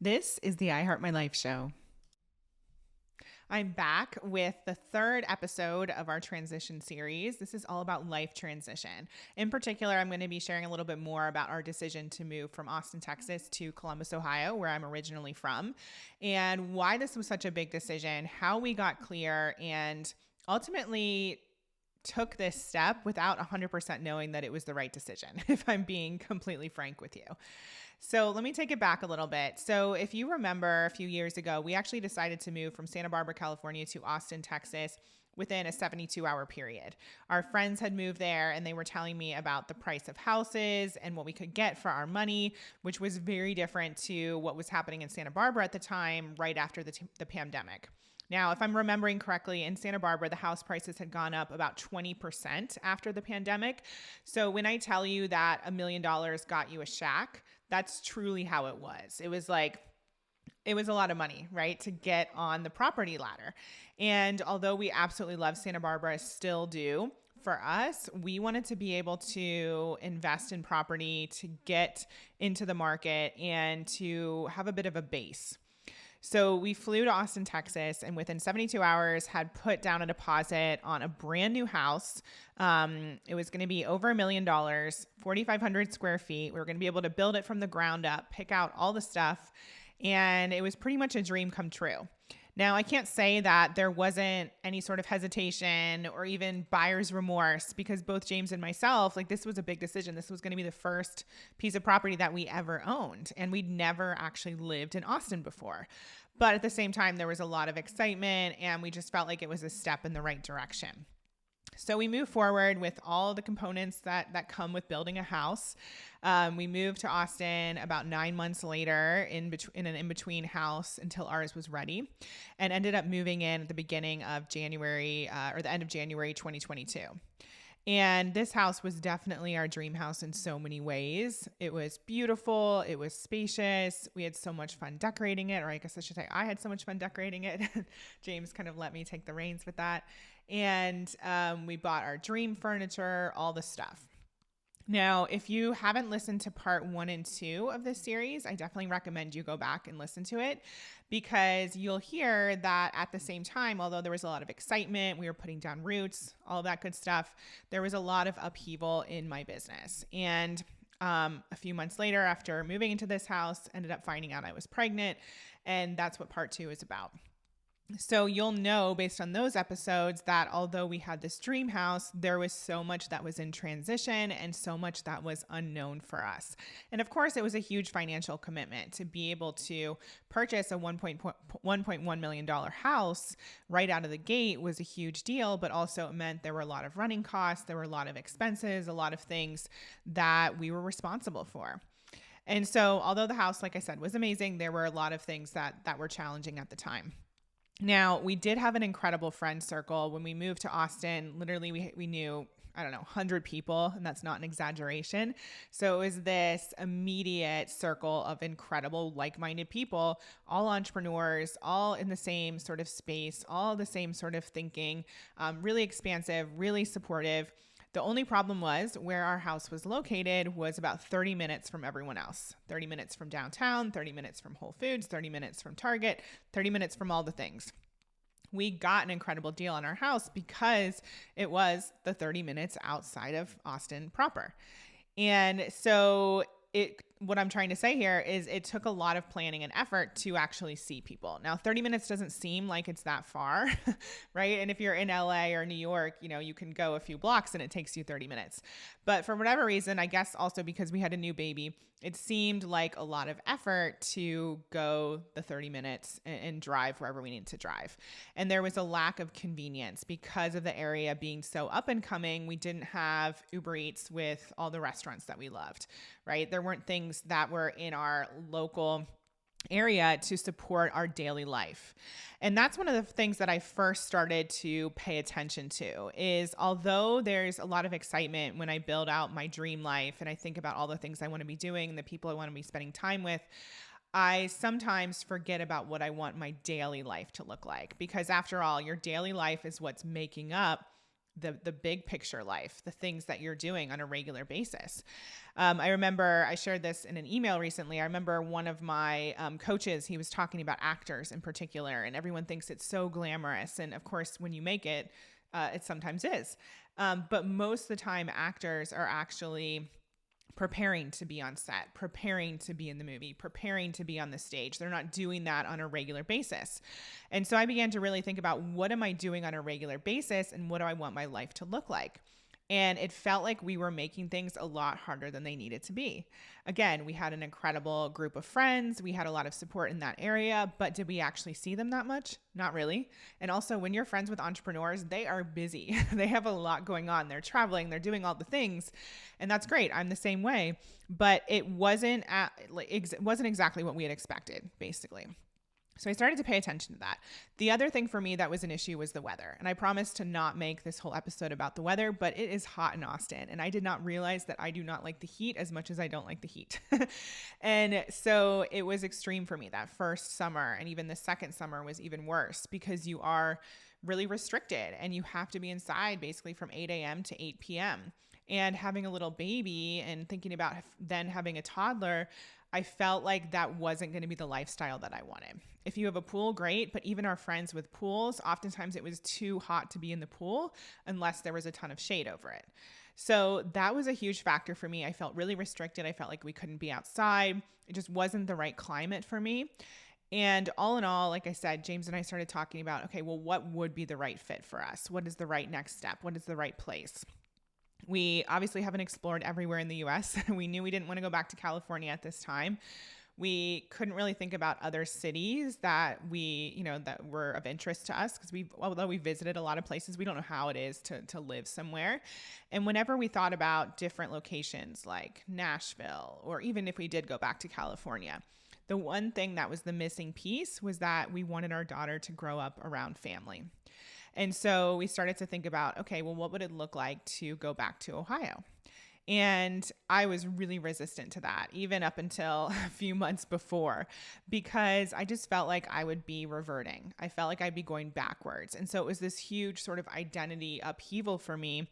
This is the I Heart My Life show. I'm back with the third episode of our transition series. This is all about life transition. In particular, I'm going to be sharing a little bit more about our decision to move from Austin, Texas to Columbus, Ohio, where I'm originally from, and why this was such a big decision, how we got clear, and ultimately took this step without 100% knowing that it was the right decision, if I'm being completely frank with you. So let me take it back a little bit. So if you remember a few years ago, we actually decided to move from Santa Barbara, California to Austin, Texas within a 72-hour period. Our friends had moved there and they were telling me about the price of houses and what we could get for our money, which was very different to what was happening in Santa Barbara at the time, right after the pandemic. Now, if I'm remembering correctly, in Santa Barbara, the house prices had gone up about 20% after the pandemic. So when I tell you that $1 million got you a shack, that's truly how it was. It was a lot of money, right, to get on the property ladder. And although we absolutely love Santa Barbara, still do, for us, we wanted to be able to invest in property, to get into the market, and to have a bit of a base. So we flew to Austin, Texas, and within 72 hours had put down a deposit on a brand new house. It was going to be over $1 million, 4,500 square feet. We were going to be able to build it from the ground up, pick out all the stuff, and it was pretty much a dream come true. Now, I can't say that there wasn't any sort of hesitation or even buyer's remorse, because both James and myself, this was a big decision. This was going to be the first piece of property that we ever owned, and we'd never actually lived in Austin before. But at the same time, there was a lot of excitement, and we just felt like it was a step in the right direction. So we moved forward with all the components that come with building a house. We moved to Austin about 9 months later in an in-between house until ours was ready, and ended up moving in at the beginning of January or the end of January 2022. And this house was definitely our dream house in so many ways. It was beautiful. It was spacious. We had so much fun decorating it, or I guess I should say I had so much fun decorating it. James kind of let me take the reins with that. And we bought our dream furniture, all the stuff. Now, if you haven't listened to part 1 and 2 of this series, I definitely recommend you go back and listen to it, because you'll hear that at the same time, although there was a lot of excitement, we were putting down roots, all that good stuff, there was a lot of upheaval in my business. And a few months later, after moving into this house, ended up finding out I was pregnant, and that's what part 2 is about. So you'll know based on those episodes that although we had this dream house, there was so much that was in transition and so much that was unknown for us. And of course, it was a huge financial commitment to be able to purchase a $1.1 million house right out of the gate was a huge deal, but also it meant there were a lot of running costs, there were a lot of expenses, a lot of things that we were responsible for. And so although the house, like I said, was amazing, there were a lot of things that were challenging at the time. Now, we did have an incredible friend circle. When we moved to Austin, literally we knew, 100 people, and that's not an exaggeration. So it was this immediate circle of incredible, like-minded people, all entrepreneurs, all in the same sort of space, all the same sort of thinking, really expansive, really supportive. The only problem was where our house was located was about 30 minutes from everyone else. 30 minutes from downtown, 30 minutes from Whole Foods, 30 minutes from Target, 30 minutes from all the things. We got an incredible deal on our house because it was the 30 minutes outside of Austin proper. And so what I'm trying to say here is it took a lot of planning and effort to actually see people. Now, 30 minutes doesn't seem like it's that far, right? And if you're in LA or New York, you can go a few blocks and it takes you 30 minutes. But for whatever reason, I guess also because we had a new baby, it seemed like a lot of effort to go the 30 minutes and drive wherever we needed to drive. And there was a lack of convenience because of the area being so up and coming. We didn't have Uber Eats with all the restaurants that we loved, right? There weren't things that were in our local area to support our daily life. And that's one of the things that I first started to pay attention to is although there's a lot of excitement when I build out my dream life and I think about all the things I want to be doing and the people I want to be spending time with, I sometimes forget about what I want my daily life to look like, because after all, your daily life is what's making up the big picture life, the things that you're doing on a regular basis. I remember I shared this in an email recently. I remember one of my coaches, he was talking about actors in particular, and everyone thinks it's so glamorous. And of course, when you make it, it sometimes is. But most of the time, actors are actually preparing to be on set, preparing to be in the movie, preparing to be on the stage. They're not doing that on a regular basis. And so I began to really think about, what am I doing on a regular basis and what do I want my life to look like? And it felt like we were making things a lot harder than they needed to be. Again, we had an incredible group of friends. We had a lot of support in that area, but did we actually see them that much? Not really. And also, when you're friends with entrepreneurs, they are busy. They have a lot going on. They're traveling, they're doing all the things. And that's great. I'm the same way, but it wasn't exactly what we had expected, basically. So I started to pay attention to that. The other thing for me that was an issue was the weather. And I promised to not make this whole episode about the weather, but it is hot in Austin. And I did not realize that I do not like the heat as much as I don't like the heat. And so it was extreme for me that first summer. And even the second summer was even worse, because you are really restricted and you have to be inside basically from 8 a.m. to 8 p.m. And having a little baby and thinking about then having a toddler, I felt like that wasn't going to be the lifestyle that I wanted. If you have a pool, great. But even our friends with pools, oftentimes it was too hot to be in the pool unless there was a ton of shade over it. So that was a huge factor for me. I felt really restricted. I felt like we couldn't be outside. It just wasn't the right climate for me. And all in all, like I said, James and I started talking about, okay, well, what would be the right fit for us? What is the right next step? What is the right place? We obviously haven't explored everywhere in the US. We knew we didn't want to go back to California at this time. We couldn't really think about other cities that that were of interest to us, because although we visited a lot of places, we don't know how it is to live somewhere. And whenever we thought about different locations like Nashville, or even if we did go back to California, the one thing that was the missing piece was that we wanted our daughter to grow up around family. And so we started to think about, okay, well, what would it look like to go back to Ohio? And I was really resistant to that, even up until a few months before, because I just felt like I would be reverting. I felt like I'd be going backwards. And so it was this huge sort of identity upheaval for me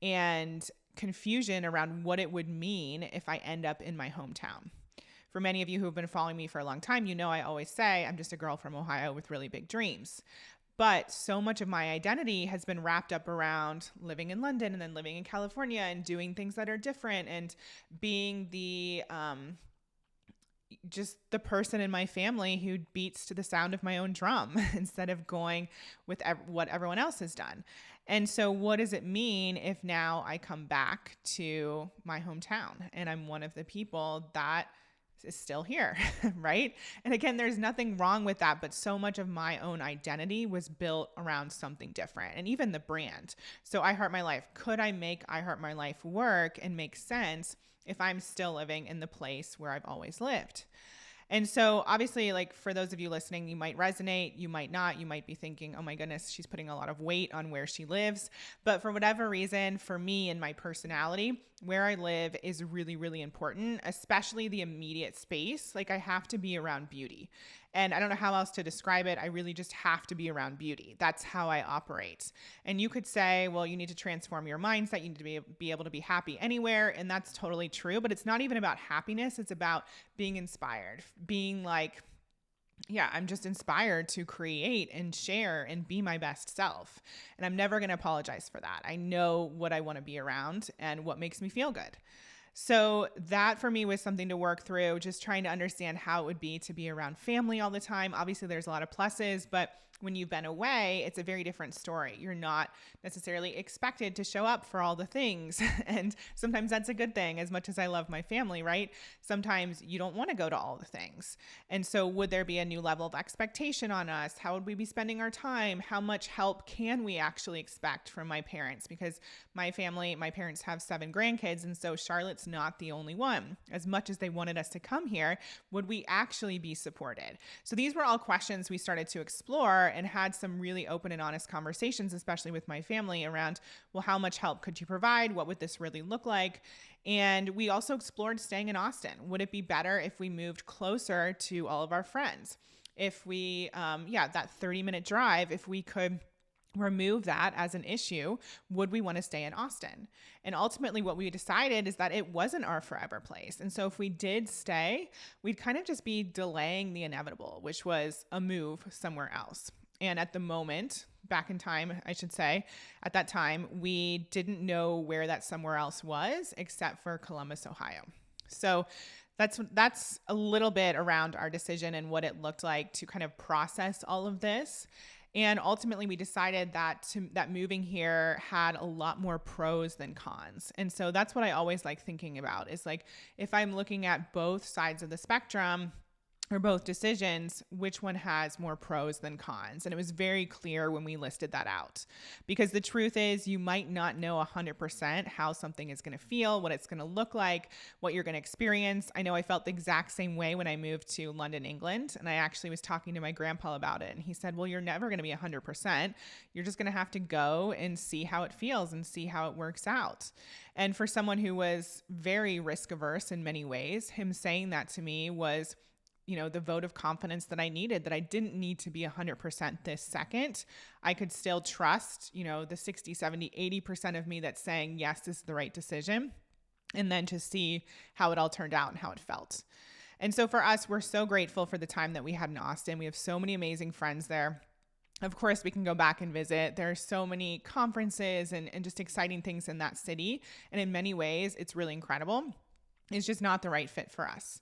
and confusion around what it would mean if I end up in my hometown. For many of you who have been following me for a long time, you know I always say I'm just a girl from Ohio with really big dreams. But so much of my identity has been wrapped up around living in London and then living in California and doing things that are different and being just the person in my family who beats to the sound of my own drum instead of going with what everyone else has done. And so what does it mean if now I come back to my hometown and I'm one of the people that is still here, right? And again, there's nothing wrong with that, but so much of my own identity was built around something different, and even the brand. So I Heart My Life, could I make I Heart My Life work and make sense if I'm still living in the place where I've always lived? And so obviously, like, for those of you listening, you might resonate, you might not, you might be thinking, oh my goodness, she's putting a lot of weight on where she lives. But for whatever reason, for me and my personality, where I live is really, really important, especially the immediate space. Like, I have to be around beauty. And I don't know how else to describe it. I really just have to be around beauty. That's how I operate. And you could say, well, you need to transform your mindset. You need to be able to be happy anywhere. And that's totally true. But it's not even about happiness. It's about being inspired, being like, yeah, I'm just inspired to create and share and be my best self. And I'm never going to apologize for that. I know what I want to be around and what makes me feel good. So that for me was something to work through, just trying to understand how it would be to be around family all the time. Obviously, there's a lot of pluses, but when you've been away, it's a very different story. You're not necessarily expected to show up for all the things. And sometimes that's a good thing. As much as I love my family, right? Sometimes you don't want to go to all the things. And so would there be a new level of expectation on us? How would we be spending our time? How much help can we actually expect from my parents? Because my parents have 7 grandkids. And so Charlotte's not the only one. As much as they wanted us to come here, would we actually be supported? So these were all questions we started to explore and had some really open and honest conversations, especially with my family, around, well, how much help could you provide? What would this really look like? And we also explored staying in Austin. Would it be better if we moved closer to all of our friends? If we, that 30-minute drive, if we could remove that as an issue, would we want to stay in Austin? And ultimately, what we decided is that it wasn't our forever place. And so if we did stay, we'd kind of just be delaying the inevitable, which was a move somewhere else. And at the moment, back in time, I should say, at that time, we didn't know where that somewhere else was except for Columbus, Ohio. So that's a little bit around our decision and what it looked like to kind of process all of this. And ultimately, we decided that moving here had a lot more pros than cons. And so that's what I always like thinking about is like, if I'm looking at both sides of the spectrum, or both decisions, which one has more pros than cons? And it was very clear when we listed that out, because the truth is you might not know 100% how something is going to feel, what it's going to look like, what you're going to experience. I know I felt the exact same way when I moved to London, England, and I actually was talking to my grandpa about it. And he said, well, you're never going to be 100%. You're just going to have to go and see how it feels and see how it works out. And for someone who was very risk averse in many ways, him saying that to me was, the vote of confidence that I needed, that I didn't need to be 100% this second. I could still trust, the 60, 70, 80% of me that's saying, yes, this is the right decision. And then to see how it all turned out and how it felt. And so for us, we're so grateful for the time that we had in Austin. We have so many amazing friends there. Of course, we can go back and visit. There are so many conferences and just exciting things in that city. And in many ways, it's really incredible. It's just not the right fit for us.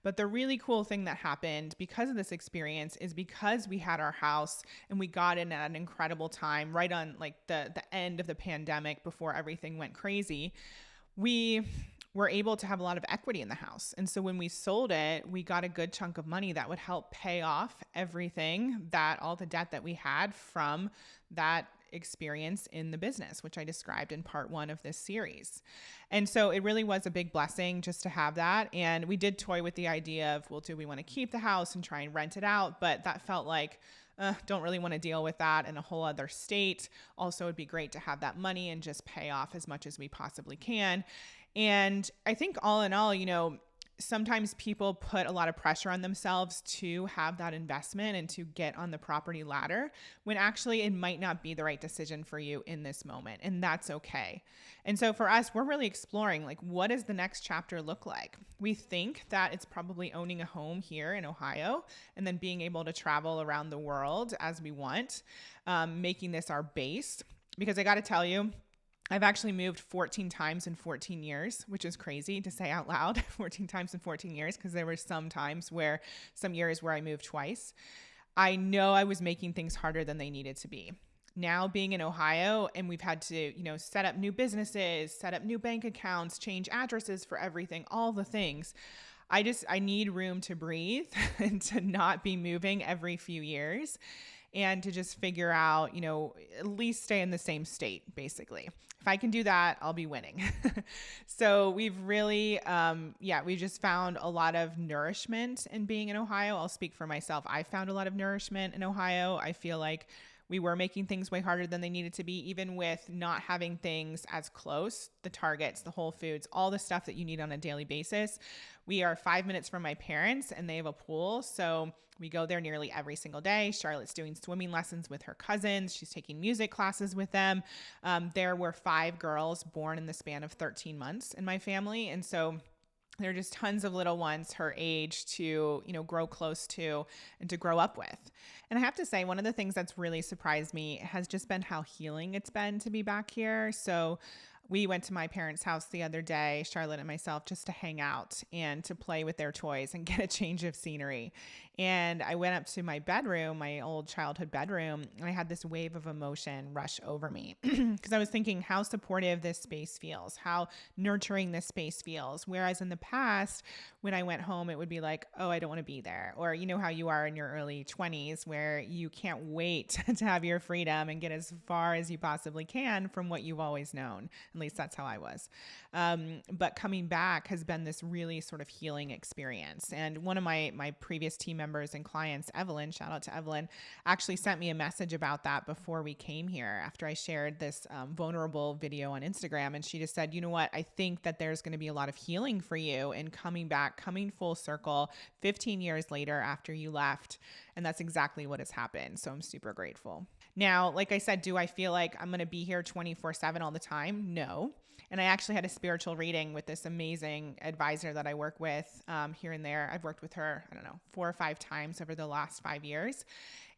But the really cool thing that happened because of this experience is because we had our house and we got in at an incredible time, right on like the end of the pandemic before everything went crazy, we were able to have a lot of equity in the house. And so when we sold it, we got a good chunk of money that would help pay off everything, all the debt that we had from that experience in the business, which I described in part 1 of this series. And so it really was a big blessing just to have that. And we did toy with the idea of, well, do we want to keep the house and try and rent it out? But that felt like, don't really want to deal with that in a whole other state. Also, it'd be great to have that money and just pay off as much as we possibly can. And I think all in all, sometimes people put a lot of pressure on themselves to have that investment and to get on the property ladder when actually it might not be the right decision for you in this moment. And that's okay. And so for us, we're really exploring, like, what does the next chapter look like? We think that it's probably owning a home here in Ohio and then being able to travel around the world as we want, making this our base. Because I got to tell you, I've actually moved 14 times in 14 years, which is crazy to say out loud, 14 times in 14 years, because there were some years where I moved twice. I know I was making things harder than they needed to be. Now being in Ohio, and we've had to, set up new businesses, set up new bank accounts, change addresses for everything, all the things. I need room to breathe and to not be moving every few years and to just figure out, at least stay in the same state, basically. If I can do that, I'll be winning. So we've really, we just found a lot of nourishment in being in Ohio. I'll speak for myself. I found a lot of nourishment in Ohio. I feel like we were making things way harder than they needed to be, even with not having things as close, the Targets, the Whole Foods, all the stuff that you need on a daily basis. We are 5 minutes from my parents and they have a pool. So we go there nearly every single day. Charlotte's doing swimming lessons with her cousins. She's taking music classes with them. There were 5 girls born in the span of 13 months in my family. And so there are just tons of little ones her age to, grow close to and to grow up with. And I have to say, one of the things that's really surprised me has just been how healing it's been to be back here. So we went to my parents' house the other day, Charlotte and myself, just to hang out and to play with their toys and get a change of scenery. And I went up to my bedroom, my old childhood bedroom, and I had this wave of emotion rush over me because I was thinking how supportive this space feels, how nurturing this space feels. Whereas in the past, when I went home, it would be like, oh, I don't want to be there. Or you know how you are in your early 20s where you can't wait to have your freedom and get as far as you possibly can from what you've always known. At least that's how I was. But coming back has been this really sort of healing experience. And one of my previous team members and clients, Evelyn, shout out to Evelyn, actually sent me a message about that before we came here after I shared this vulnerable video on Instagram. And she just said, you know what, I think that there's going to be a lot of healing for you in coming back, coming full circle 15 years later after you left. And that's exactly what has happened. So I'm super grateful. Now, like I said, do I feel like I'm going to be here 24/7 all the time? No. And I actually had a spiritual reading with this amazing advisor that I work with here and there. I've worked with her, I don't know, 4 or 5 times over the last 5 years.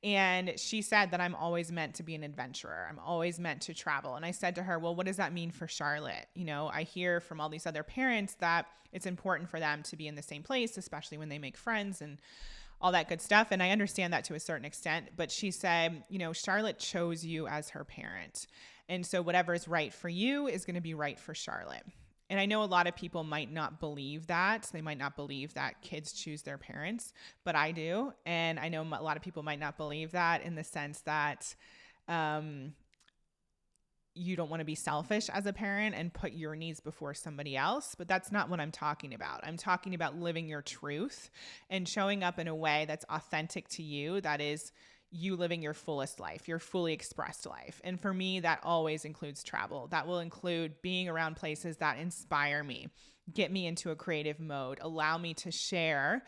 And she said that I'm always meant to be an adventurer. I'm always meant to travel. And I said to her, well, what does that mean for Charlotte? You know, I hear from all these other parents that it's important for them to be in the same place, especially when they make friends and all that good stuff. And I understand that to a certain extent. But she said, you know, Charlotte chose you as her parent. And so whatever is right for you is going to be right for Charlotte. And I know a lot of people might not believe that. They might not believe that kids choose their parents, but I do. And I know a lot of people might not believe that in the sense that you don't want to be selfish as a parent and put your needs before somebody else. But that's not what I'm talking about. I'm talking about living your truth and showing up in a way that's authentic to you, that is you living your fullest life, your fully expressed life. And for me, that always includes travel. That will include being around places that inspire me, get me into a creative mode, allow me to share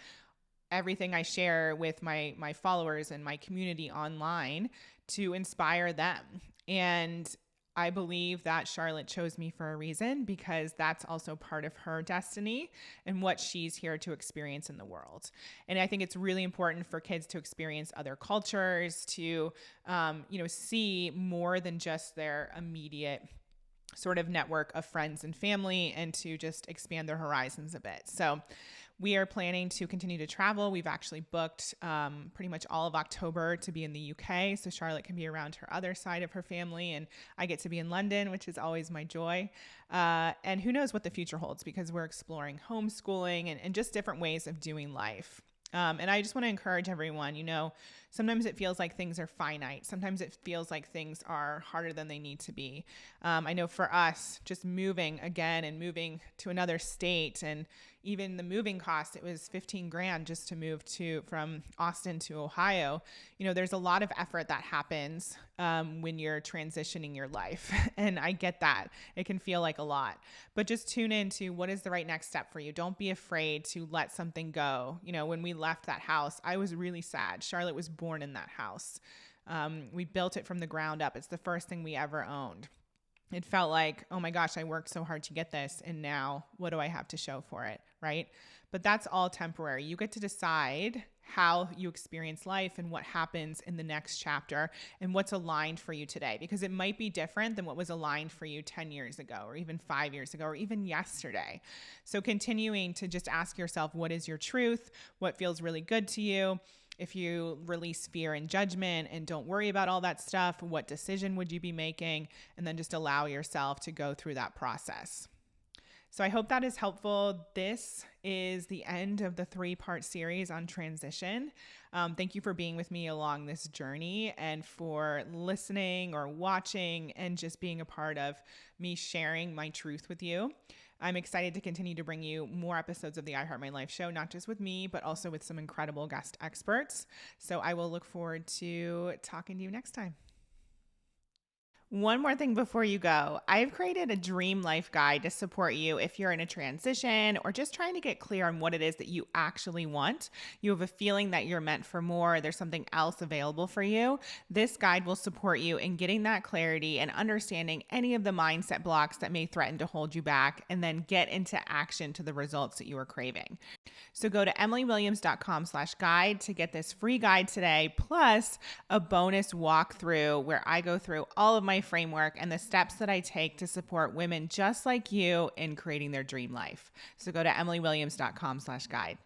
everything I share with my followers and my community online to inspire them. And I believe that Charlotte chose me for a reason, because that's also part of her destiny and what she's here to experience in the world. And I think it's really important for kids to experience other cultures, to, see more than just their immediate sort of network of friends and family, and to just expand their horizons a bit. So we are planning to continue to travel. We've actually booked pretty much all of October to be in the UK, so Charlotte can be around her other side of her family, and I get to be in London, which is always my joy. And who knows what the future holds, because we're exploring homeschooling and just different ways of doing life. And I just want to encourage everyone, sometimes it feels like things are finite. Sometimes it feels like things are harder than they need to be. I know for us, just moving again and moving to another state, and even the moving cost, it was $15,000 just to move from Austin to Ohio. There's a lot of effort that happens when you're transitioning your life. And I get that. It can feel like a lot, but just tune into what is the right next step for you. Don't be afraid to let something go. When we left that house, I was really sad. Charlotte was born in that house. We built it from the ground up. It's the first thing we ever owned. It felt like, oh my gosh, I worked so hard to get this, and now what do I have to show for it, right? But that's all temporary. You get to decide how you experience life and what happens in the next chapter and what's aligned for you today, because it might be different than what was aligned for you 10 years ago, or even 5 years ago, or even yesterday. So continuing to just ask yourself, what is your truth? What feels really good to you? If you release fear and judgment and don't worry about all that stuff, what decision would you be making? And then just allow yourself to go through that process. So I hope that is helpful. This is the end of the 3-part series on transition. Thank you for being with me along this journey, and for listening or watching and just being a part of me sharing my truth with you. I'm excited to continue to bring you more episodes of the I Heart My Life show, not just with me, but also with some incredible guest experts. So I will look forward to talking to you next time. One more thing before you go. I've created a dream life guide to support you if you're in a transition or just trying to get clear on what it is that you actually want. You have a feeling that you're meant for more, there's something else available for you. This guide will support you in getting that clarity and understanding any of the mindset blocks that may threaten to hold you back, and then get into action to the results that you are craving. So go to emilywilliams.com/guide to get this free guide today, plus a bonus walkthrough where I go through all of my framework and the steps that I take to support women just like you in creating their dream life. So go to emilywilliams.com/guide.